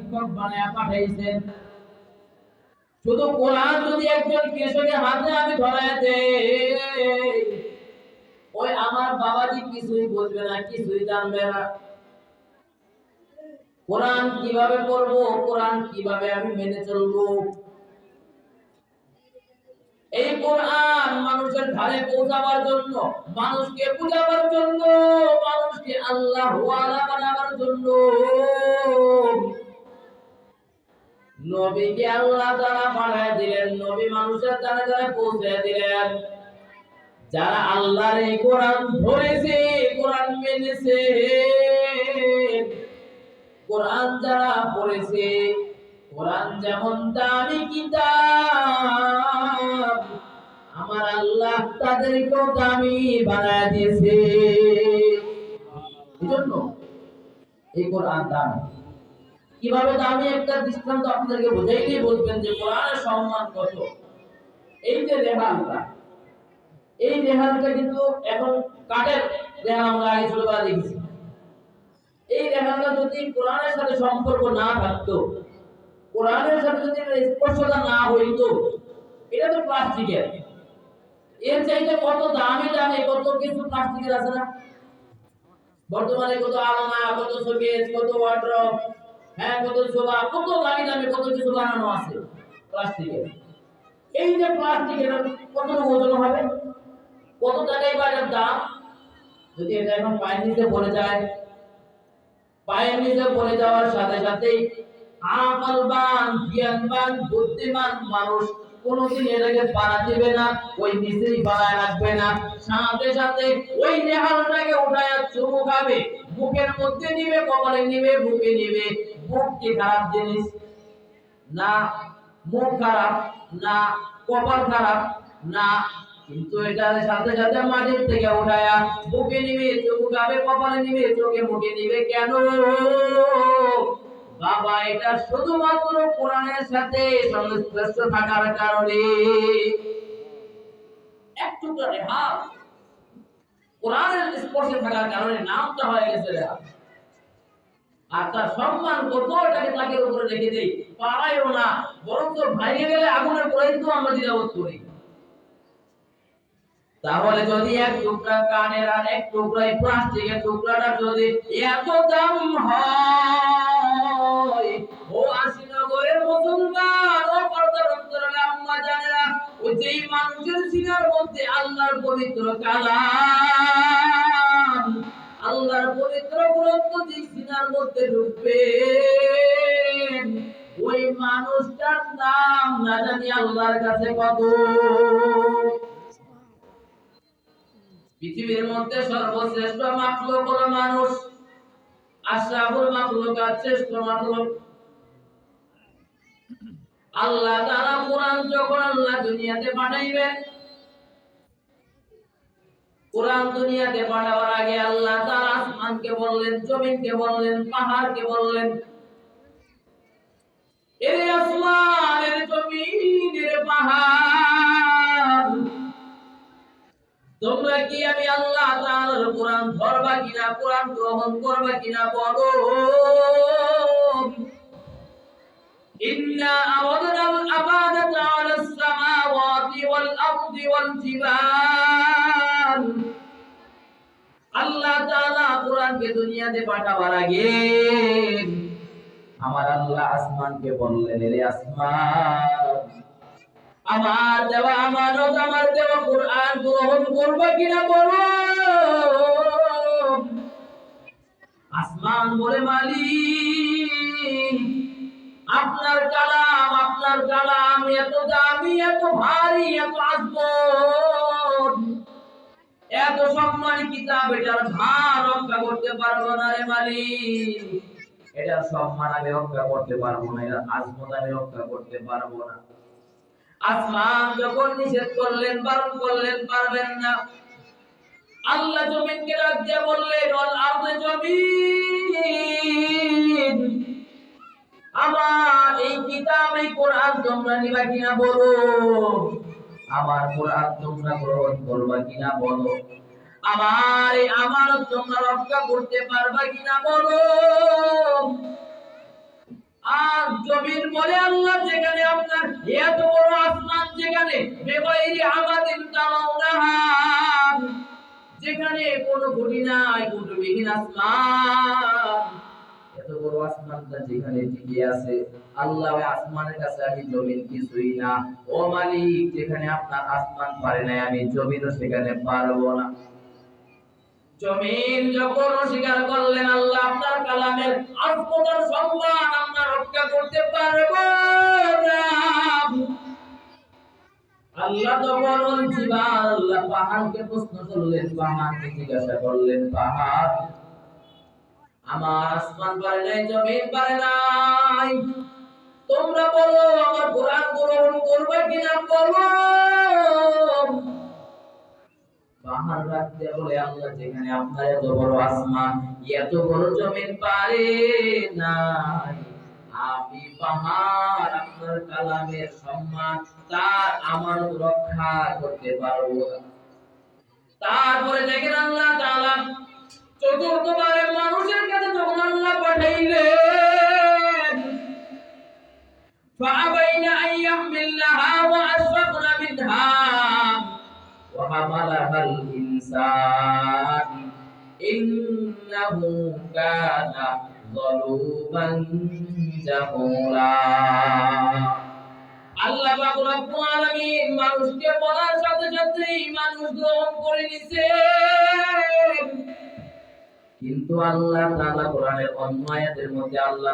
শিক্ষক বানায় পাঠাইছেন। শুধু কোরআন যদি একজন কৃষকের হাতে আমি ধরায় দেই, ওই আমার বাবাজি কিছুই বুঝবে না, কিছুই জানবে না। কোরআন কিভাবে পড়বো, কোরআন কিভাবে আমি মেনে চলবো, এই কোরআন মানুষের ধারে পৌঁছাবার জন্য, মানুষকে বুঝাবার জন্য, মানুষকে আল্লাহ ওয়ালা বানাবার জন্য নবীকে আল্লাহ তাআলা পাঠিয়ে দিলেন। নবী মানুষের দ্বারা দ্বারা পৌঁছে দিলেন। যারা আল্লাহর এই কোরআন ধরেছে, কোরআন মেনেছে, কোরআন যারা পড়েছে, কোরআন যেমন দামি কিতাব, আমার আল্লাহ তাদেরকেও দামি বানায় দিয়েছে। এজন্য এই কোরআন দামি। কিভাবে দামি একটা দৃষ্টান্ত আপনাদেরকে বোঝাইলেই বলবেন যে কোরআনের সম্মান কত। এই যে রেহানটা, এই রেহানটা কিন্তু এখন কাঠের রেহান, আমরা আগে ছোটবেলা দেখেছি। এই রেহানটা যদি কোরআনের সাথে সম্পর্ক না থাকতো, কোরআনের সাথে যদি স্পর্শতা না হইতো, এটা তো প্লাস্টিকের। এর চাইতে কত দামি দামি কত কিছু প্লাস্টিকের আছে না বর্তমানে, কত আলনা, কত শোকেস, কত ওয়ার্ড্রপ, হ্যাঁ কত সোফা, কত দামি দামি কত কিছু বানানো আছে প্লাস্টিকের। এই যে প্লাস্টিকের কত ওজন হবে, কত টাকাই বাজার দাম। যদি এটা এখন পায়ের নিচে পড়ে যায়, পায়ের নিচে পড়ে যাওয়ার সাথে সাথেই আমলবান, জ্ঞানবান, বুদ্ধিমান মানুষ কোনদিন এটাকে পাড়া দিবে না, ওই নিচেই পাড়ায় রাখবে না, সাথে সাথে ওই নেহালটাকে উঠায় চুমু খাবে, মুখের মধ্যে নিবে, কপালে নিবে, বুকে নিবে। মুখ কি খারাপ জিনিস না? মুখ খারাপ না, কপাল খারাপ না, কিন্তু এটার সাথে সাথে মাটির থেকে উঠায়া বুকে নিবে, চুমু খাবে, কপালে নিবে, চোখে মুখে নিবে। কেন বাবা? এটা শুধুমাত্র কোরআনের সাথে সংশ্লিষ্ট থাকার কারণে। একটু রেহান কোরআনের স্পর্শে থাকার কারণে নামটা হয়ে গেছে রেহান। আর তার সম্মান কত, এটাকে তাকে উপরে রেখে দেই, পারাইও না, বরং তো ভাইগে গেলে আগুনের পরে তো আমরা দ্বিধাবোধ করি। তাহলে যদি এক টুকরা কানের আর এক টুকরা প্লাস্টিকের টুকরাটা যদি এত দাম হয়, ও আশিনগরের মুসলমান, ও পর্দার অন্তরালে আম্মা জানেরা, ওই যেই মানুষের সিনার মধ্যে আল্লাহর পবিত্র কালাম, আল্লাহর পবিত্র গ্রন্থ যে সিনার মধ্যে ঢুকবে, ওই মানুষটার নাম না জানি আল্লাহর কাছে কত। পৃথিবীর মধ্যে সর্বশ্রেষ্ঠ মাখলুক হলো মানুষ, আশরাফুল মাখলুকাত, শ্রেষ্ঠ মাখলুক। আল্লাহ তাআলা কোরআন যখন আল্লাহ দুনিয়াতে পাঠাইবেন, কোরআন দুনিয়াতে পাঠাবার আগে আল্লাহ তাআলা আসমানকে বললেন, জমিনকে বললেন, পাহাড়কে বললেন, এর আসমান, এর জমিন, এর পাহাড়, তোমরা কি আমি আল্লাহ তাআলার কোরআন ধরবা কিনা, কোরআন গ্রহণ করবা কিনা বলো। ইন্না আরাদনাল আমানাতা আলাস সামাওয়াতি ওয়াল আরদি ওয়াল জিবাল। আল্লাহ তাআলা কোরআনকে দুনিয়াতে পাঠাবার আগে আমার আল্লাহ আসমানকে বললেন, রে আসমান, আমার দেওয়া আমানত, আমার দেওয়া কোরআন গ্রহণ করবে কিনা বলো। আসমান বলে, মালিক, আপনার কালাম, আপনার কালাম এত দামি, এত ভারী, এত আজমত, এত সম্মানী কিতাব, এটার ভার রক্ষা করতে পারবো না রে মালিক। এটার সম্মান আমি রক্ষা করতে পারবো না, এটার আজমত আমি রক্ষা করতে পারবো না। আসমান যখন নিষেধ করলেন, বারণ করলেন, পারবেন না, আল্লাহ জমিনকে ডাক দিয়ে বললেন, ওয়াল আরদে, জমিন, আমার এই কিতাব, এই কোরআন তোমরা নিবা কিনা বলো। আমার কোরআন তোমরা গ্রহণ করবা কিনা বলো। আমার এই আমানত তোমরা রক্ষা করতে পারবা কিনা বলো। আর জমিন বলে আল্লাহ যেখানে আপনার এত বড় আসমান, যেখানে বেগাইরি আমাদিন তারাউনাহা, যেখানে কোনো খুঁটি নাই, খুঁটিবিহীন আসমান, এত বড় আসমানটা যেখানে টিকে আছে, আল্লাহ ওই আসমানের কাছে আমি জমিন কিছুই না। ও মালিক, যেখানে আপনার আসমান পারে নাই, আমি জমিনও সেখানে পারবো না। জমিন যখন অস্বীকার করলেন, আল্লাহ আপনার কালামের আজমতের সম্মান আমরা রক্ষা করতে পারবো না। আল্লাহ তখন জিবাল, আল্লাহ পাহাড়কে প্রশ্ন করলেন, পাহাড়কে জিজ্ঞাসা করলেন, পাহাড় আমার আসমান পারে নাই, জমিন পারে নাই, তোমরা বলো আমার কোরআন গ্রহণ করবে কিনা বলো। পাহাড় রাখতে বলে, আল্লাহ যেখানে আপনার এত বড় আসমান, এত বড় জমিন পারে নাই, আমি পাহাড় আপনার কালামের সম্মান তার আমার রক্ষা করতে পারবো না। তারপরে দেখেন আল্লাহ তাআলা চতুর্থবারের মানুষের কাছে যখন আল্লাহ পাঠাইলেন, فأبين أن يحملنها وأشفقن منها وحملها الإنسان إنه كان ظلوما جهولا। আল্লাহ পাক রব্বুল আলামিন মানুষকে বলার সাথে সাথেই মানুষ গ্রহণ করে নিছে, কিন্তু আল্লাহ তাআলা কোরআনের অন্য আয়াতের মধ্যে আল্লাহ